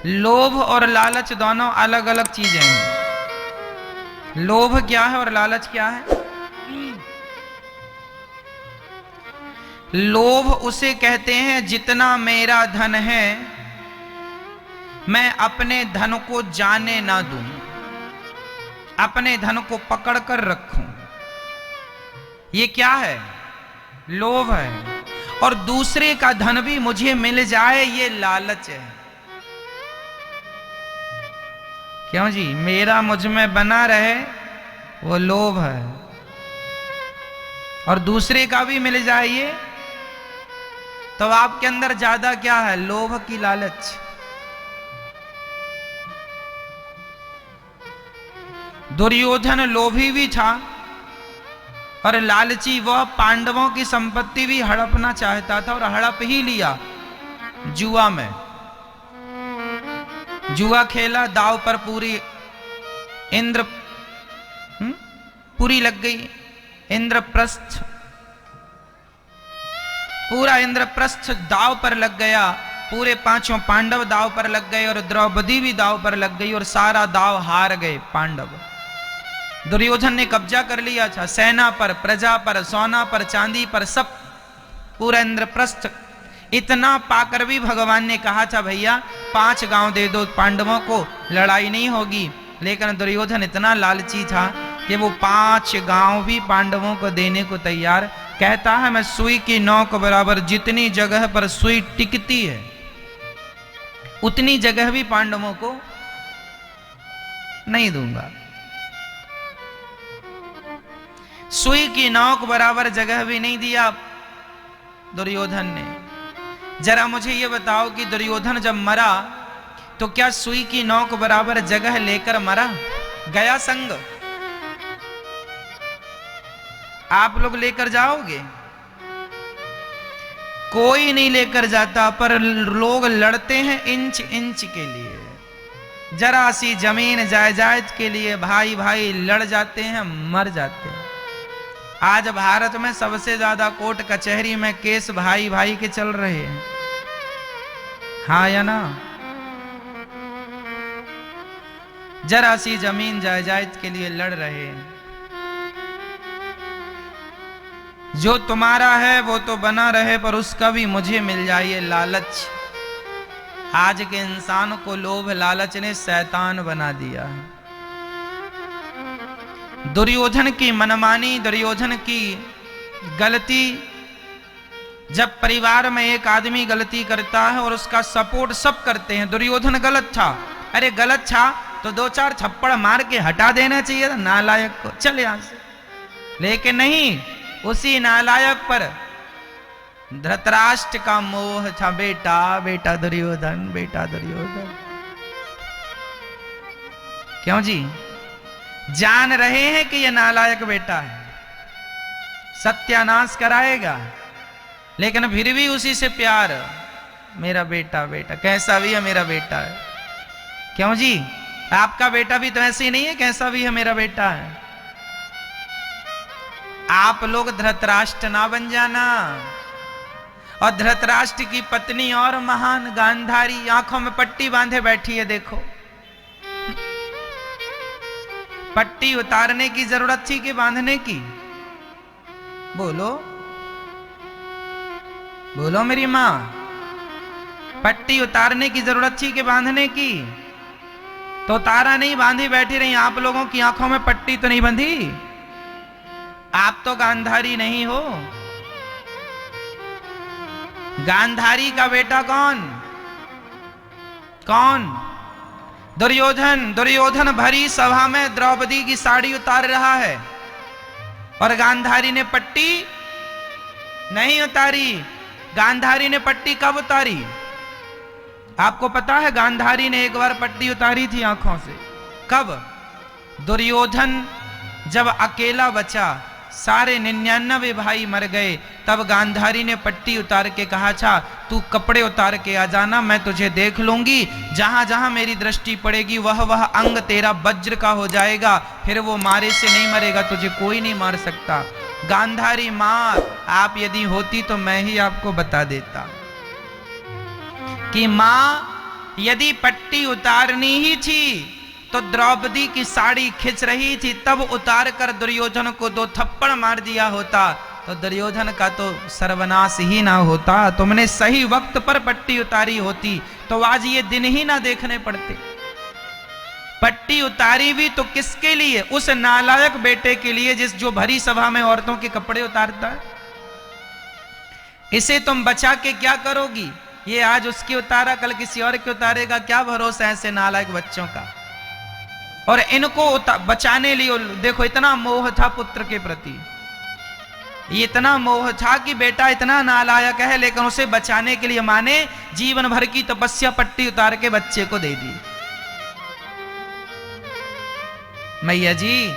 लोभ और लालच दोनों अलग अलग चीजें हैं। लोभ क्या है और लालच क्या है? लोभ उसे कहते हैं जितना मेरा धन है मैं अपने धन को जाने ना दूं, अपने धन को पकड़ कर रखूं, ये क्या है? लोभ है। और दूसरे का धन भी मुझे मिल जाए, ये लालच है। क्यों जी? मेरा मुझ में बना रहे, वो लोभ है। और दूसरे का भी मिल जाए ये, तो आपके अंदर ज्यादा क्या है? लोभ की लालच। दुर्योधन लोभी भी था और लालची। वह पांडवों की संपत्ति भी हड़पना चाहता था और हड़प ही लिया जुआ में। जुआ खेला, दाव पर पूरी पूरी लग गई। इंद्रप्रस्थ, पूरा इंद्रप्रस्थ दाव पर लग गया। पूरे पांचों पांडव दाव पर लग गए और द्रौपदी भी दाव पर लग गई और सारा दाव हार गए पांडव। दुर्योधन ने कब्जा कर लिया था सेना पर, प्रजा पर, सोना पर, चांदी पर, सब पूरा इंद्रप्रस्थ। इतना पाकर भी भगवान ने कहा था भैया 5 गांव दे दो पांडवों को, लड़ाई नहीं होगी। लेकिन दुर्योधन इतना लालची था कि वो 5 गांव भी पांडवों को देने को तैयार। कहता है मैं सुई की नोक बराबर जितनी जगह पर सुई टिकती है उतनी जगह भी पांडवों को नहीं दूंगा। सुई की नोक बराबर जगह भी नहीं दिया दुर्योधन ने। जरा मुझे ये बताओ कि दुर्योधन जब मरा तो क्या सुई की नोक बराबर जगह लेकर मरा? गया संग? आप लोग लेकर जाओगे? कोई नहीं लेकर जाता, पर लोग लड़ते हैं इंच इंच के लिए। जरा सी जमीन जायदाद के लिए भाई भाई लड़ जाते हैं, मर जाते हैं। आज भारत में सबसे ज्यादा कोर्ट कचहरी में केस भाई भाई के चल रहे हैं, हाँ या ना? जरा सी जमीन जायदाद के लिए लड़ रहे हैं। जो तुम्हारा है वो तो बना रहे, पर उसका भी मुझे मिल जाए, ये लालच। आज के इंसान को लोभ लालच ने शैतान बना दिया है। दुर्योधन की मनमानी, दुर्योधन की गलती। जब परिवार में एक आदमी गलती करता है और उसका सपोर्ट सब करते हैं, दुर्योधन गलत था, अरे गलत था तो 2-4 थप्पड़ मार के हटा देना चाहिए था नालायक को, चल यहां से। लेकिन नहीं, उसी नालायक पर धृतराष्ट्र का मोह था। बेटा बेटा दुर्योधन, बेटा दुर्योधन। क्यों जी? जान रहे हैं कि यह नालायक बेटा है, सत्यानाश कराएगा, लेकिन फिर भी उसी से प्यार। मेरा बेटा बेटा, कैसा भी है मेरा बेटा है। क्यों जी? आपका बेटा भी तो ऐसे ही नहीं है, कैसा भी है मेरा बेटा है। आप लोग धृतराष्ट्र ना बन जाना। और धृतराष्ट्र की पत्नी और महान गांधारी आंखों में पट्टी बांधे बैठी है, देखो। पट्टी उतारने की जरूरत थी कि बांधने की? बोलो बोलो मेरी मां, पट्टी उतारने की जरूरत थी कि बांधने की? तो उतारा नहीं, बांधी बैठी रही। आप लोगों की आंखों में पट्टी तो नहीं बंधी? आप तो गांधारी नहीं हो। गांधारी का बेटा कौन? कौन? दुर्योधन। दुर्योधन भरी सभा में द्रौपदी की साड़ी उतार रहा है और गांधारी ने पट्टी नहीं उतारी। गांधारी ने पट्टी कब उतारी? आपको पता है? गांधारी ने एक बार पट्टी उतारी थी आंखों से। कब? दुर्योधन जब अकेला बचा, सारे 99 भाई मर गए, तब गांधारी ने पट्टी उतार के कहा था तू कपड़े उतार के आ जाना, मैं तुझे देख लूंगी, जहां जहां मेरी दृष्टि पड़ेगी वह वह अंग तेरा वज्र का हो जाएगा, फिर वो मारे से नहीं मरेगा, तुझे कोई नहीं मार सकता। गांधारी मां आप यदि होती तो मैं ही आपको बता देता कि मां यदि पट्टी उतारनी ही थी तो द्रौपदी की साड़ी खिंच रही थी, तब उतार कर दुर्योधन को 2 थप्पड़ मार दिया होता तो दुर्योधन का तो सर्वनाश ही ना होता। तुमने सही वक्त पर पट्टी उतारी होती तो आज ये दिन ही ना देखने पड़ते। पट्टी उतारी भी तो किसके लिए? उस नालायक बेटे के लिए जो भरी सभा में औरतों के कपड़े उतारता है। इसे तुम बचा के क्या करोगी? ये आज उसकी उतारा, कल किसी और के उतारेगा, क्या भरोसा है ऐसे नालायक बच्चों का। और इनको बचाने लिए देखो इतना मोह था पुत्र के प्रति, ये इतना मोह था कि बेटा इतना नालायक है, लेकिन उसे बचाने के लिए मां ने जीवन भर की तपस्या पट्टी उतार के बच्चे को दे दी। मैया जी,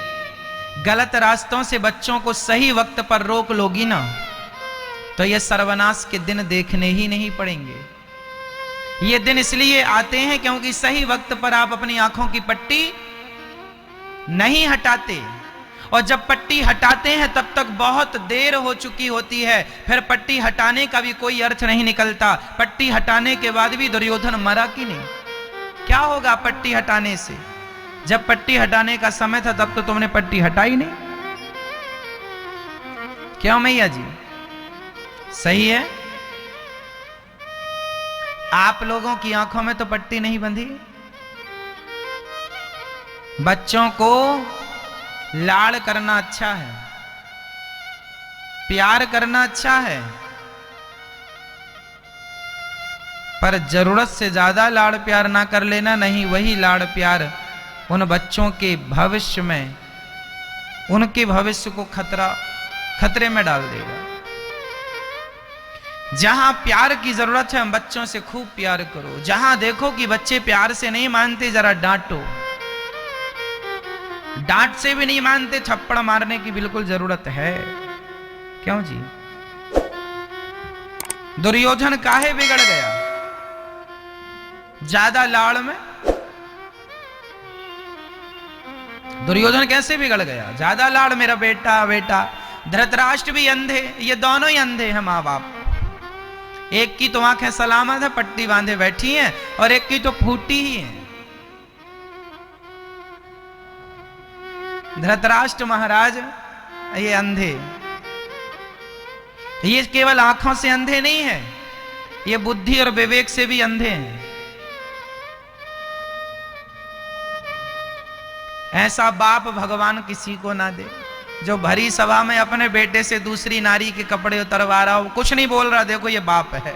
गलत रास्तों से बच्चों को सही वक्त पर रोक लोगी ना तो ये सर्वनाश के दिन देखने ही नहीं पड़ेंगे। ये दिन इसलिए आते हैं क्योंकि सही वक्त पर आप अपनी आंखों की पट्टी नहीं हटाते, और जब पट्टी हटाते हैं तब तक बहुत देर हो चुकी होती है। फिर पट्टी हटाने का भी कोई अर्थ नहीं निकलता। पट्टी हटाने के बाद भी दुर्योधन मरा कि नहीं? क्या होगा पट्टी हटाने से? जब पट्टी हटाने का समय था तब तो तुमने पट्टी हटाई नहीं। क्यों मैया जी? सही है, आप लोगों की आंखों में तो पट्टी नहीं बंधी। बच्चों को लाड़ करना अच्छा है, प्यार करना अच्छा है, पर जरूरत से ज्यादा लाड़ प्यार ना कर लेना, नहीं वही लाड़ प्यार उन बच्चों के भविष्य में, उनके भविष्य को खतरे में डाल देगा। जहां प्यार की जरूरत है बच्चों से खूब प्यार करो। जहां देखो कि बच्चे प्यार से नहीं मानते, जरा डांटो। डांट से भी नहीं मानते, थप्पड़ मारने की बिल्कुल जरूरत है। क्यों जी? दुर्योधन काहे बिगड़ गया? ज्यादा लाड़ में। दुर्योधन कैसे बिगड़ गया? ज्यादा लाड़, मेरा बेटा बेटा। धृतराष्ट्र भी अंधे, ये दोनों ही अंधे हैं मां बाप। एक की तो आंखें सलामत है, पट्टी बांधे बैठी हैं, और एक की तो फूटी ही है। धृतराष्ट्र महाराज ये अंधे, ये केवल आंखों से अंधे नहीं है, ये बुद्धि और विवेक से भी अंधे हैं। ऐसा बाप भगवान किसी को ना दे जो भरी सभा में अपने बेटे से दूसरी नारी के कपड़े उतरवा रहा हो, कुछ नहीं बोल रहा, देखो ये बाप है।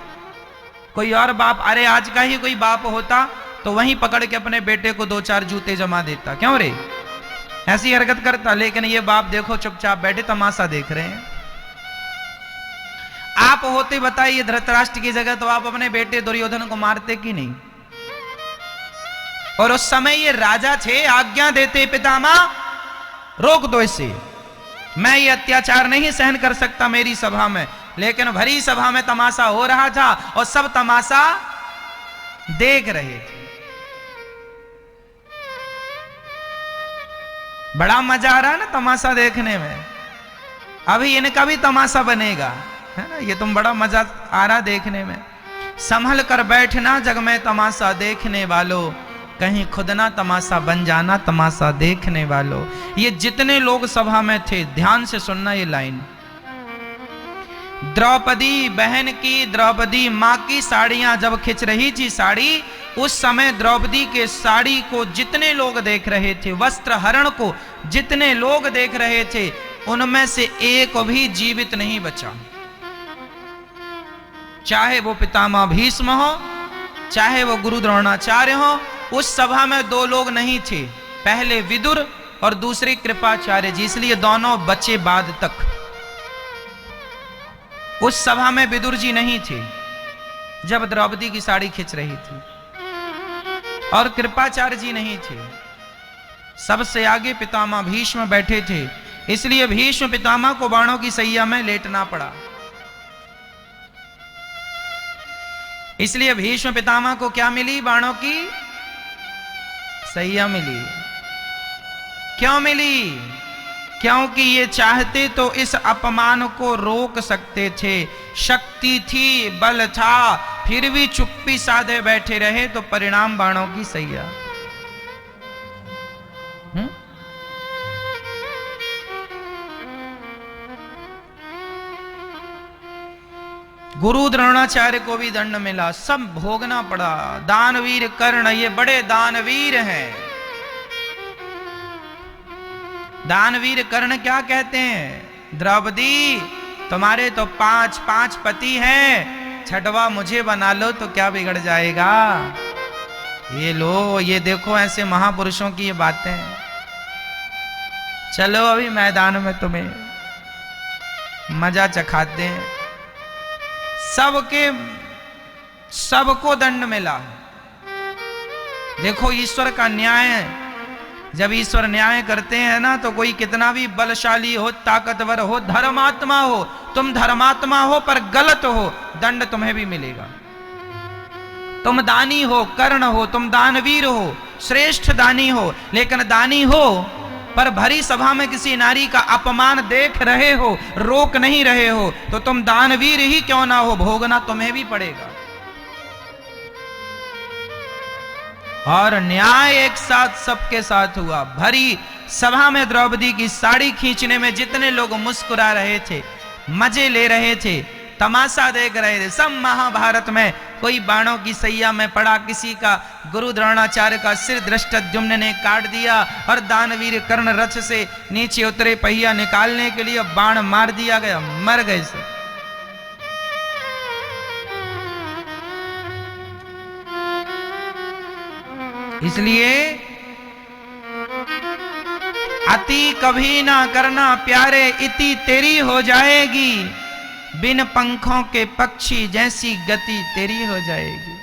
कोई और बाप, अरे आज का ही कोई बाप होता तो वहीं पकड़ के अपने बेटे को 2-4 जूते जमा देता। क्यों रे? ऐसी हरकत करता। लेकिन ये बाप देखो चुपचाप बैठे तमाशा देख रहे हैं। आप होते बताइए धृतराष्ट्र की जगह तो आप अपने बेटे दुर्योधन को मारते कि नहीं? और उस समय ये राजा थे, आज्ञा देते पितामह रोक दो इसे, मैं ये अत्याचार नहीं सहन कर सकता मेरी सभा में। लेकिन भरी सभा में तमाशा हो रहा था और सब तमाशा देख रहे थे। बड़ा मजा आ रहा है ना तमाशा देखने में। अभी इनका भी तमाशा बनेगा, है ना? ये तुम बड़ा मजा आ रहा देखने में। संभल कर बैठना जग में तमाशा देखने वालों, कहीं खुद ना तमाशा बन जाना तमाशा देखने वालों। ये जितने लोग सभा में थे ध्यान से सुनना ये लाइन। द्रौपदी बहन की, द्रौपदी मां की साड़ियां जब खिंच रही थी साड़ी, उस समय द्रौपदी के साड़ी को जितने लोग देख रहे थे, वस्त्र हरण को जितने लोग देख रहे थे, उनमें से एक भी जीवित नहीं बचा। चाहे वो पितामह भीष्म हो, चाहे वो गुरु द्रोणाचार्य हो। उस सभा में 2 लोग नहीं थे, पहले विदुर और दूसरे कृपाचार्य जी, इसलिए दोनों बचे बाद तक। उस सभा में विदुर जी नहीं थे जब द्रौपदी की साड़ी खिंच रही थी, और कृपाचार्य जी नहीं थे। सबसे आगे पितामह भीष्म बैठे थे, इसलिए भीष्म पितामह को बाणों की सैया में लेटना पड़ा। इसलिए भीष्म पितामह को क्या मिली? बाणों की सैया मिली। क्यों मिली? क्योंकि ये चाहते तो इस अपमान को रोक सकते थे। शक्ति थी, बल था, फिर भी चुप्पी साधे बैठे रहे तो परिणाम बाणों की सैया। गुरु द्रोणाचार्य को भी दंड मिला, सब भोगना पड़ा। दानवीर कर्ण, ये बड़े दानवीर हैं। दानवीर कर्ण क्या कहते हैं, द्रौपदी तुम्हारे तो 5 पति हैं, छठवा मुझे बना लो तो क्या बिगड़ जाएगा। ये लो, ये देखो ऐसे महापुरुषों की ये बातें। चलो अभी मैदान में तुम्हें मजा चखाते हैं। सबको दंड मिला। देखो ईश्वर का न्याय, जब ईश्वर न्याय करते हैं ना, तो कोई कितना भी बलशाली हो, ताकतवर हो, धर्मात्मा हो, तुम धर्मात्मा हो पर गलत हो, दंड तुम्हें भी मिलेगा। तुम दानी हो, कर्ण हो, तुम दानवीर हो, श्रेष्ठ दानी हो, लेकिन दानी हो पर भरी सभा में किसी नारी का अपमान देख रहे हो, रोक नहीं रहे हो, तो तुम दानवीर ही क्यों ना हो, भोगना तुम्हें भी पड़ेगा। और न्याय एक साथ सबके साथ हुआ। भरी सभा में द्रौपदी की साड़ी खींचने में जितने लोग मुस्कुरा रहे थे, मजे ले रहे थे, तमाशा देख रहे थे, सब महाभारत में कोई बाणों की सैया में पड़ा, किसी का गुरु द्रोणाचार्य का सिर धृष्टद्युम्न ने काट दिया, और दानवीर कर्ण रथ से नीचे उतरे पहिया निकालने के लिए, बाण मार दिया गया, मर गए से। इसलिए अति कभी ना करना प्यारे, इति तेरी हो जाएगी, बिन पंखों के पक्षी जैसी गति तेरी हो जाएगी।